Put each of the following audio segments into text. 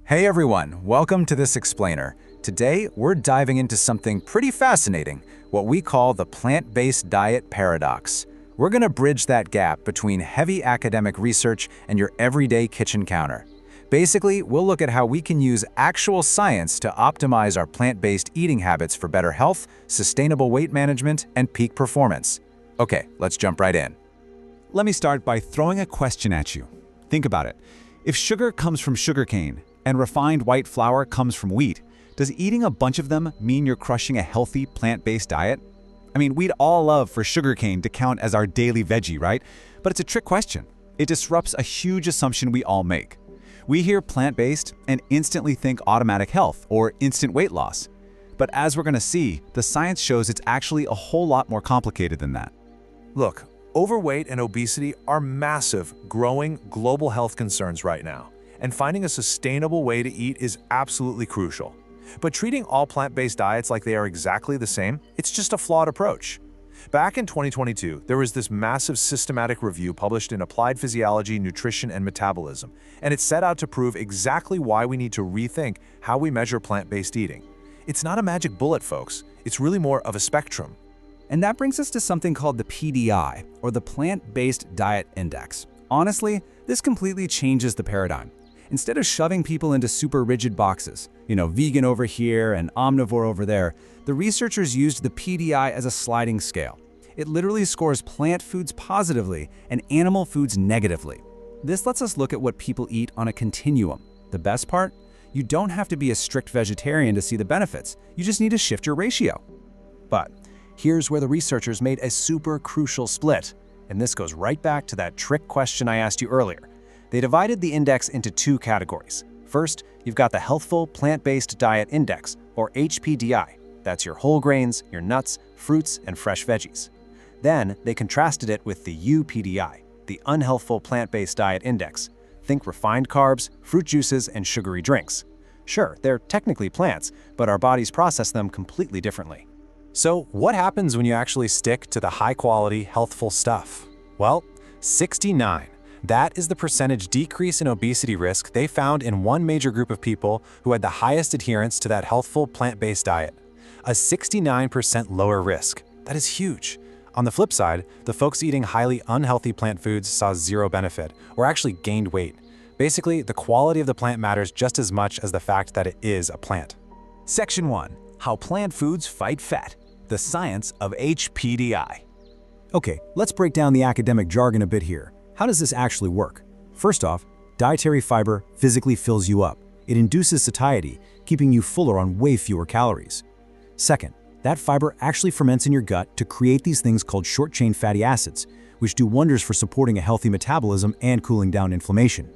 Hey everyone, welcome to this explainer. Today, we're diving into something pretty fascinating, what we call the plant-based diet paradox. We're going to bridge that gap between heavy academic research and your everyday kitchen counter. Basically, we'll look at how we can use actual science to optimize our plant-based eating habits for better health, sustainable weight management, and peak performance. Okay, let's jump right in. Let me start by throwing a question at you. Think about it. If sugar comes from sugarcane and refined white flour comes from wheat, does eating a bunch of them mean you're crushing a healthy plant-based diet? I mean, we'd all love for sugarcane to count as our daily veggie, right? But it's a trick question. It disrupts a huge assumption we all make. We hear plant-based and instantly think automatic health or instant weight loss. But as we're going to see, the science shows it's actually a whole lot more complicated than that. Look, overweight and obesity are massive, growing global health concerns right now, and finding a sustainable way to eat is absolutely crucial. But treating all plant-based diets like they are exactly the same, it's just a flawed approach. Back in 2022, there was this massive systematic review published in Applied Physiology, Nutrition, and Metabolism, and it set out to prove exactly why we need to rethink how we measure plant-based eating. It's not a magic bullet, folks. It's really more of a spectrum. And that brings us to something called the PDI, or the Plant-Based Diet Index. Honestly, this completely changes the paradigm. Instead of shoving people into super rigid boxes, vegan over here and omnivore over there, the researchers used the PDI as a sliding scale. It literally scores plant foods positively and animal foods negatively. This lets us look at what people eat on a continuum. The best part? You don't have to be a strict vegetarian to see the benefits. You just need to shift your ratio. But here's where the researchers made a super crucial split, and this goes right back to that trick question I asked you earlier. They divided the index into two categories. First, you've got the Healthful Plant-Based Diet Index, or HPDI. That's your whole grains, your nuts, fruits, and fresh veggies. Then, they contrasted it with the UPDI, the Unhealthful Plant-Based Diet Index. Think refined carbs, fruit juices, and sugary drinks. Sure, they're technically plants, but our bodies process them completely differently. So, what happens when you actually stick to the high-quality, healthful stuff? Well, 69. That is the percentage decrease in obesity risk they found in one major group of people who had the highest adherence to that healthful plant-based diet. A 69% lower risk. That is huge. On the flip side, the folks eating highly unhealthy plant foods saw zero benefit, or actually gained weight. Basically, the quality of the plant matters just as much as the fact that it is a plant. Section 1. How plant foods fight fat. The science of HPDI. Okay, let's break down the academic jargon a bit here. How does this actually work? First off, dietary fiber physically fills you up. It induces satiety, keeping you fuller on way fewer calories. Second, that fiber actually ferments in your gut to create these things called short-chain fatty acids, which do wonders for supporting a healthy metabolism and cooling down inflammation.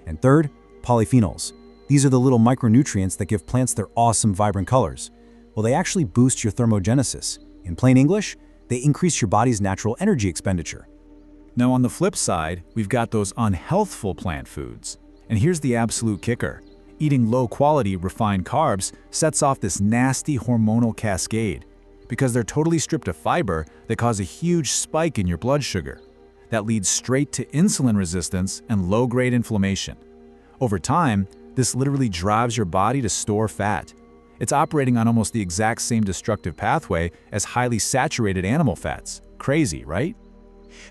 And third, polyphenols. These are the little micronutrients that give plants their awesome, vibrant colors. Well, they actually boost your thermogenesis. In plain English, they increase your body's natural energy expenditure. Now on the flip side, we've got those unhealthful plant foods. And here's the absolute kicker. Eating low-quality refined carbs sets off this nasty hormonal cascade. Because they're totally stripped of fiber, they cause a huge spike in your blood sugar. That leads straight to insulin resistance and low-grade inflammation. Over time, this literally drives your body to store fat. It's operating on almost the exact same destructive pathway as highly saturated animal fats. Crazy, right?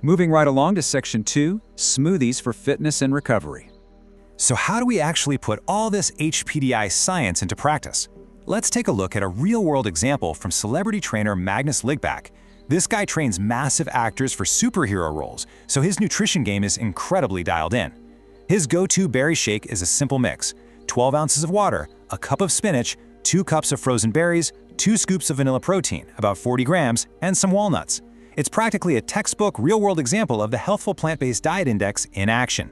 Moving right along to Section 2, smoothies for fitness and recovery. So how do we actually put all this HPDI science into practice? Let's take a look at a real-world example from celebrity trainer Magnus Ligback. This guy trains massive actors for superhero roles, so his nutrition game is incredibly dialed in. His go-to berry shake is a simple mix: 12 ounces of water, a cup of spinach, 2 cups of frozen berries, 2 scoops of vanilla protein, about 40 grams, and some walnuts. It's practically a textbook, real-world example of the Healthful Plant-Based Diet Index in action.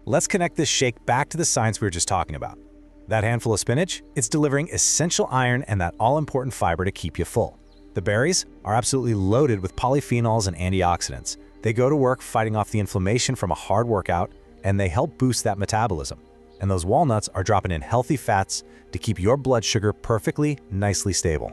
Let's connect this shake back to the science we were just talking about. That handful of spinach, it's delivering essential iron and that all-important fiber to keep you full. The berries are absolutely loaded with polyphenols and antioxidants. They go to work fighting off the inflammation from a hard workout, and they help boost that metabolism. And those walnuts are dropping in healthy fats to keep your blood sugar perfectly, nicely stable.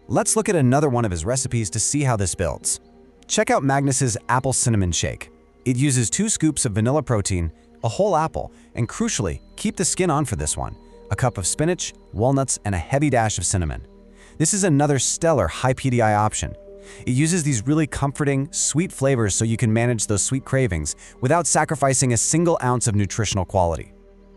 Let's look at another one of his recipes to see how this builds. Check out Magnus's apple cinnamon shake. It uses 2 scoops of vanilla protein, a whole apple, and crucially, keep the skin on for this one, a cup of spinach, walnuts, and a heavy dash of cinnamon. This is another stellar high PDI option. It uses these really comforting, sweet flavors so you can manage those sweet cravings without sacrificing a single ounce of nutritional quality.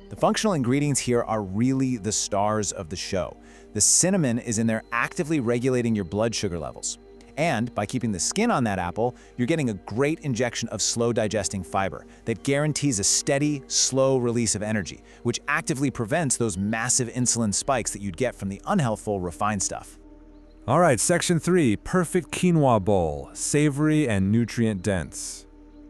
The functional ingredients here are really the stars of the show. The cinnamon is in there actively regulating your blood sugar levels. And by keeping the skin on that apple, you're getting a great injection of slow-digesting fiber that guarantees a steady, slow release of energy, which actively prevents those massive insulin spikes that you'd get from the unhealthful refined stuff. All right, section 3, perfect quinoa bowl, savory and nutrient dense.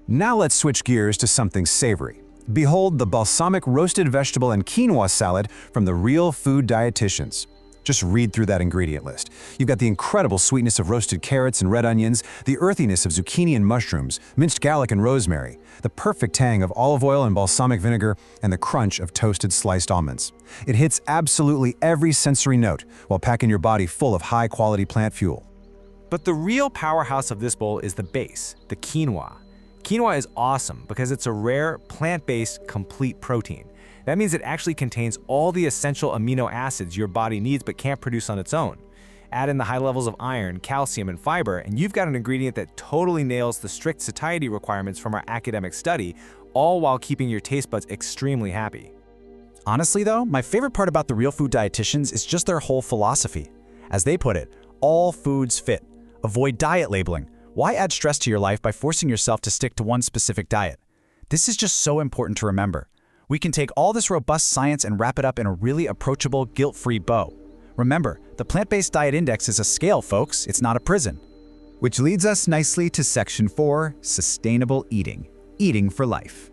Now let's switch gears to something savory. Behold the balsamic roasted vegetable and quinoa salad from the Real Food Dietitians. Just read through that ingredient list. You've got the incredible sweetness of roasted carrots and red onions, the earthiness of zucchini and mushrooms, minced garlic and rosemary, the perfect tang of olive oil and balsamic vinegar, and the crunch of toasted sliced almonds. It hits absolutely every sensory note while packing your body full of high-quality plant fuel. But the real powerhouse of this bowl is the base, the quinoa. Quinoa is awesome because it's a rare, plant-based, complete protein. That means it actually contains all the essential amino acids your body needs but can't produce on its own. Add in the high levels of iron, calcium, and fiber, and you've got an ingredient that totally nails the strict satiety requirements from our academic study, all while keeping your taste buds extremely happy. Honestly though, my favorite part about the Real Food Dietitians is just their whole philosophy. As they put it, all foods fit. Avoid diet labeling. Why add stress to your life by forcing yourself to stick to one specific diet? This is just so important to remember. We can take all this robust science and wrap it up in a really approachable, guilt-free bow. Remember, the plant-based diet index is a scale, folks. It's not a prison. Which leads us nicely to section 4, sustainable eating, eating for life.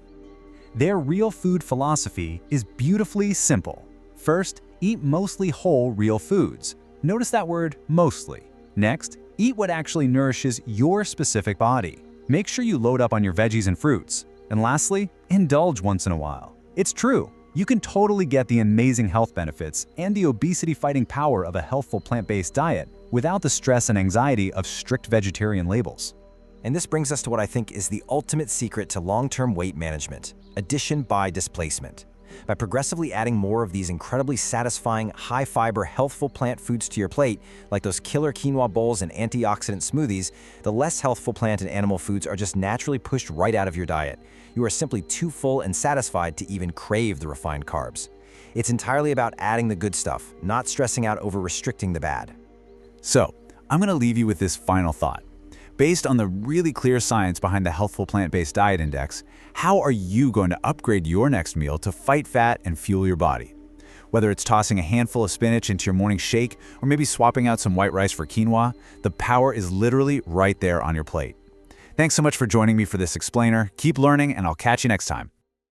Their real food philosophy is beautifully simple. First, eat mostly whole real foods. Notice that word, mostly. Next, eat what actually nourishes your specific body. Make sure you load up on your veggies and fruits. And lastly, indulge once in a while. It's true, you can totally get the amazing health benefits and the obesity-fighting power of a healthful plant-based diet without the stress and anxiety of strict vegetarian labels. And this brings us to what I think is the ultimate secret to long-term weight management: addition by displacement. By progressively adding more of these incredibly satisfying, high-fiber, healthful plant foods to your plate, like those killer quinoa bowls and antioxidant smoothies, the less healthful plant and animal foods are just naturally pushed right out of your diet. You are simply too full and satisfied to even crave the refined carbs. It's entirely about adding the good stuff, not stressing out over restricting the bad. So, I'm going to leave you with this final thought. Based on the really clear science behind the Healthful Plant-Based Diet Index, how are you going to upgrade your next meal to fight fat and fuel your body? Whether it's tossing a handful of spinach into your morning shake or maybe swapping out some white rice for quinoa, the power is literally right there on your plate. Thanks so much for joining me for this explainer. Keep learning, and I'll catch you next time.